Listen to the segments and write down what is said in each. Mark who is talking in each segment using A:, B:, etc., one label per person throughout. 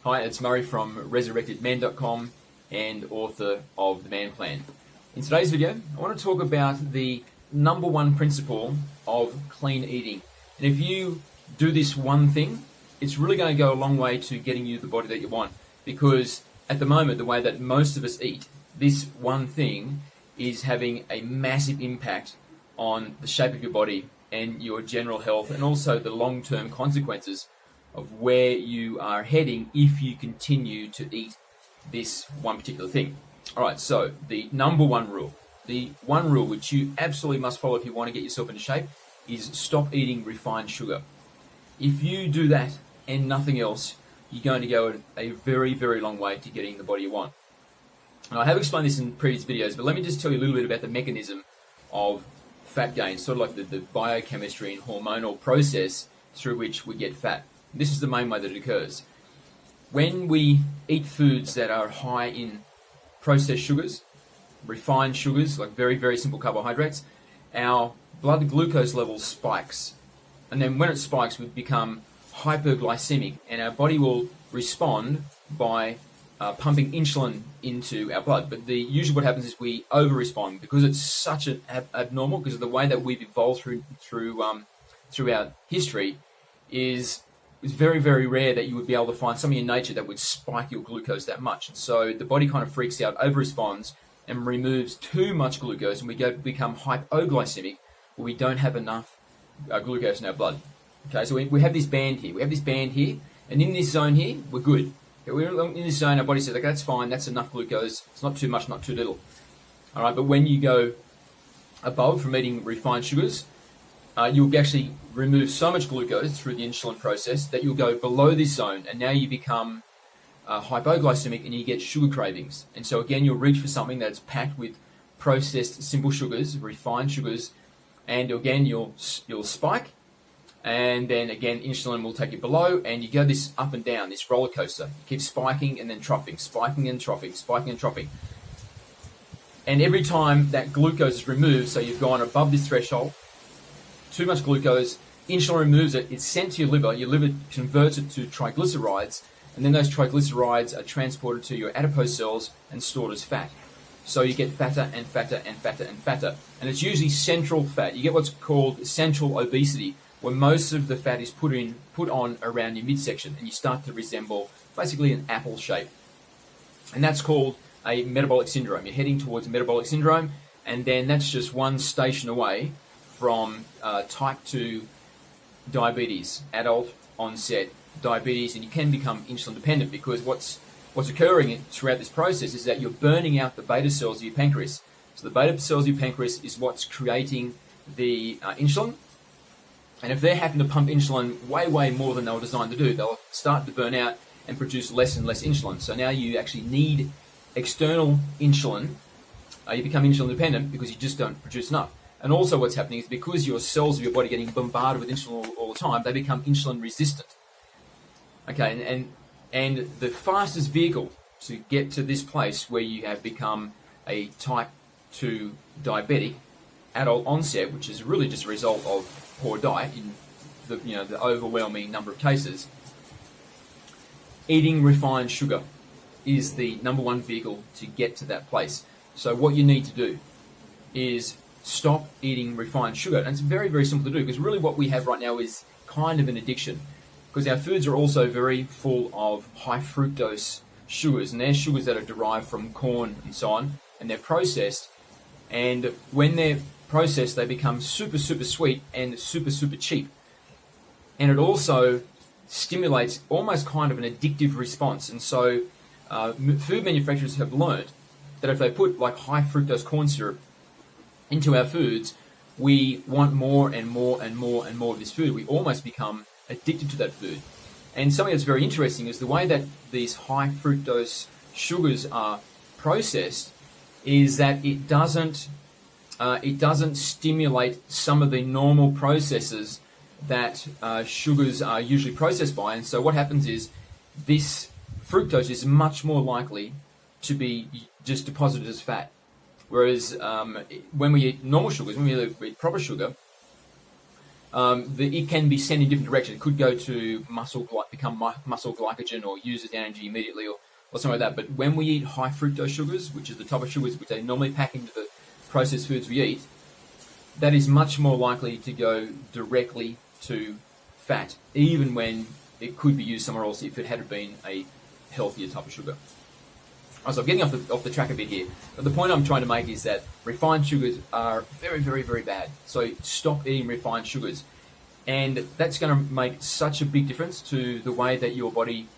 A: Hi, it's Murray from resurrectedman.com and author of The Man Plan. In today's video, I want to talk about the number one principle of clean eating. And if you do this one thing, it's really going to go a long way to getting you the body that you want. Because at the moment, the way that most of us eat, this one thing is having a massive impact on the shape of your body and your general health, and also the long-term consequences of where you are heading if you continue to eat this one particular thing. All right, so the number one rule, the one rule which you absolutely must follow if you want to get yourself into shape, is stop eating refined sugar. If you do that and nothing else, you're going to go a very, very long way to getting the body you want. And I have explained this in previous videos, but let me just tell you a little bit about the mechanism of fat gain, sort of like the biochemistry and hormonal process through which we get fat. This is the main way that it occurs. When we eat foods that are high in processed sugars, refined sugars, like very, very simple carbohydrates, our blood glucose level spikes. And then when it spikes, we become hyperglycemic, and our body will respond by pumping insulin into our blood. But usually what happens is we over-respond because it's such an abnormal, because of the way that we've evolved throughout history. It's very, very rare that you would be able to find something in nature that would spike your glucose that much. So the body kind of freaks out, over-responds, and removes too much glucose, and we become hypoglycemic, where we don't have enough glucose in our blood. Okay, so we have this band here. We have this band here, and in this zone here, we're good. We're in this zone, our body says, okay, that's fine, that's enough glucose. It's not too much, not too little. All right, but when you go above from eating refined sugars, you'll actually remove so much glucose through the insulin process that you'll go below this zone, and now you become hypoglycemic and you get sugar cravings. And so again, you'll reach for something that's packed with processed simple sugars, refined sugars, and again, you'll spike, and then again, insulin will take you below, and you go this up and down, this roller coaster. You keep spiking and then troughing, spiking and troughing, spiking and troughing. And every time that glucose is removed, so you've gone above this threshold, too much glucose, insulin removes it, it's sent to your liver converts it to triglycerides, and then those triglycerides are transported to your adipose cells and stored as fat. So you get fatter and fatter and fatter and fatter. And it's usually central fat. You get what's called central obesity, where most of the fat is put on around your midsection, and you start to resemble basically an apple shape. And that's called a metabolic syndrome. You're heading towards a metabolic syndrome, and then that's just one station away from type 2 diabetes, adult onset diabetes, and you can become insulin dependent, because what's occurring throughout this process is that you're burning out the beta cells of your pancreas. So the beta cells of your pancreas is what's creating the insulin, and if they're having to pump insulin way, way more than they were designed to do, they'll start to burn out and produce less and less insulin. So now you actually need external insulin. You become insulin dependent because you just don't produce enough. And also what's happening is because your cells of your body are getting bombarded with insulin all the time, they become insulin resistant. Okay, and the fastest vehicle to get to this place where you have become a type 2 diabetic, adult onset, which is really just a result of poor diet in the overwhelming number of cases, eating refined sugar is the number one vehicle to get to that place. So what you need to do is stop eating refined sugar. And it's very, very simple to do, because really what we have right now is kind of an addiction, because our foods are also very full of high fructose sugars, and they're sugars that are derived from corn and so on, and they're processed. And when they're processed, they become super, super sweet and super, super cheap. And it also stimulates almost kind of an addictive response. And so food manufacturers have learned that if they put like high fructose corn syrup into our foods, we want more and more and more and more of this food. We almost become addicted to that food. And something that's very interesting is the way that these high fructose sugars are processed is that it doesn't stimulate some of the normal processes that sugars are usually processed by. And so what happens is this fructose is much more likely to be just deposited as fat. Whereas when we eat normal sugars, when we eat proper sugar, it can be sent in different directions. It could go to become muscle glycogen, or use as energy immediately, or something like that. But when we eat high fructose sugars, which is the type of sugars which they normally pack into the processed foods we eat, that is much more likely to go directly to fat, even when it could be used somewhere else if it had been a healthier type of sugar. So I'm getting off the track a bit here, but the point I'm trying to make is that refined sugars are very, very, very bad. So stop eating refined sugars, and that's going to make such a big difference to the way that your body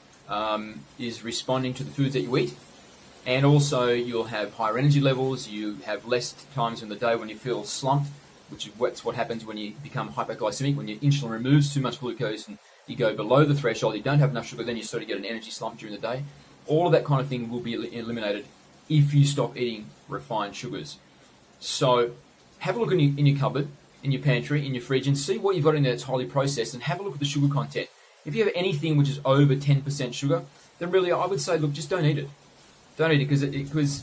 A: is responding to the foods that you eat. And also you'll have higher energy levels, you have less times in the day when you feel slumped, which is what happens when you become hypoglycemic, when your insulin removes too much glucose and you go below the threshold, you don't have enough sugar, then you sort of get an energy slump during the day. All of that kind of thing will be eliminated if you stop eating refined sugars. So have a look in your cupboard, in your pantry, in your fridge, and see what you've got in there that's highly processed, and have a look at the sugar content. If you have anything which is over 10% sugar, then really I would say, look, just don't eat it. Don't eat it because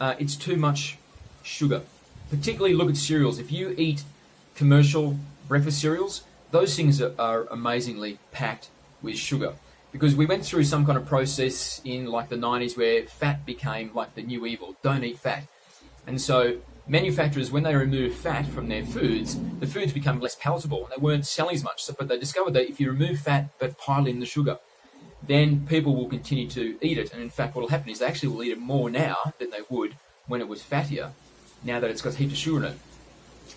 A: it's too much sugar. Particularly look at cereals. If you eat commercial breakfast cereals, those things are amazingly packed with sugar. Because we went through some kind of process in like the 90s where fat became like the new evil. Don't eat fat. And so manufacturers, when they remove fat from their foods, the foods become less palatable and they weren't selling as much. But they discovered that if you remove fat but pile in the sugar, then people will continue to eat it. And in fact, what will happen is they actually will eat it more now than they would when it was fattier, now that it's got heaps of sugar in it.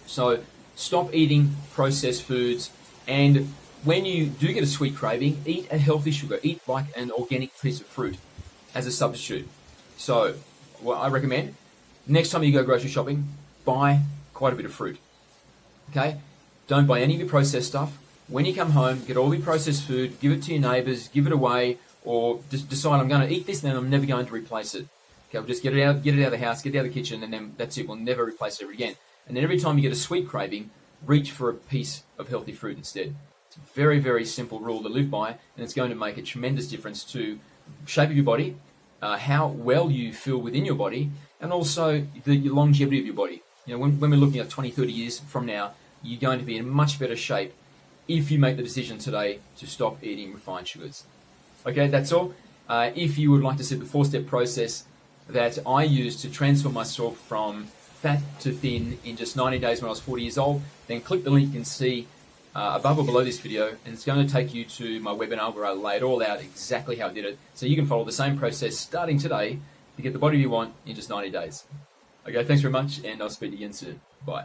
A: So stop eating processed foods, and when you do get a sweet craving, eat a healthy sugar. Eat like an organic piece of fruit as a substitute. So what I recommend, next time you go grocery shopping, buy quite a bit of fruit. Okay? Don't buy any of your processed stuff. When you come home, get all your processed food, give it to your neighbours, give it away, or just decide I'm going to eat this and then I'm never going to replace it. Okay, we'll just get it out of the house, get it out of the kitchen, and then that's it. We'll never replace it ever again. And then every time you get a sweet craving, reach for a piece of healthy fruit instead. It's a very, very simple rule to live by, and it's going to make a tremendous difference to shape of your body, how well you feel within your body, and also the longevity of your body. You know, when we're looking at 20, 30 years from now, you're going to be in much better shape if you make the decision today to stop eating refined sugars. Okay, that's all. If you would like to see the 4-step process that I used to transform myself from fat to thin in just 90 days when I was 40 years old, then click the link you can see above or below this video, and it's going to take you to my webinar where I lay it all out exactly how I did it, so you can follow the same process starting today to get the body you want in just 90 days. Okay, thanks very much, and I'll speak to you again soon. Bye.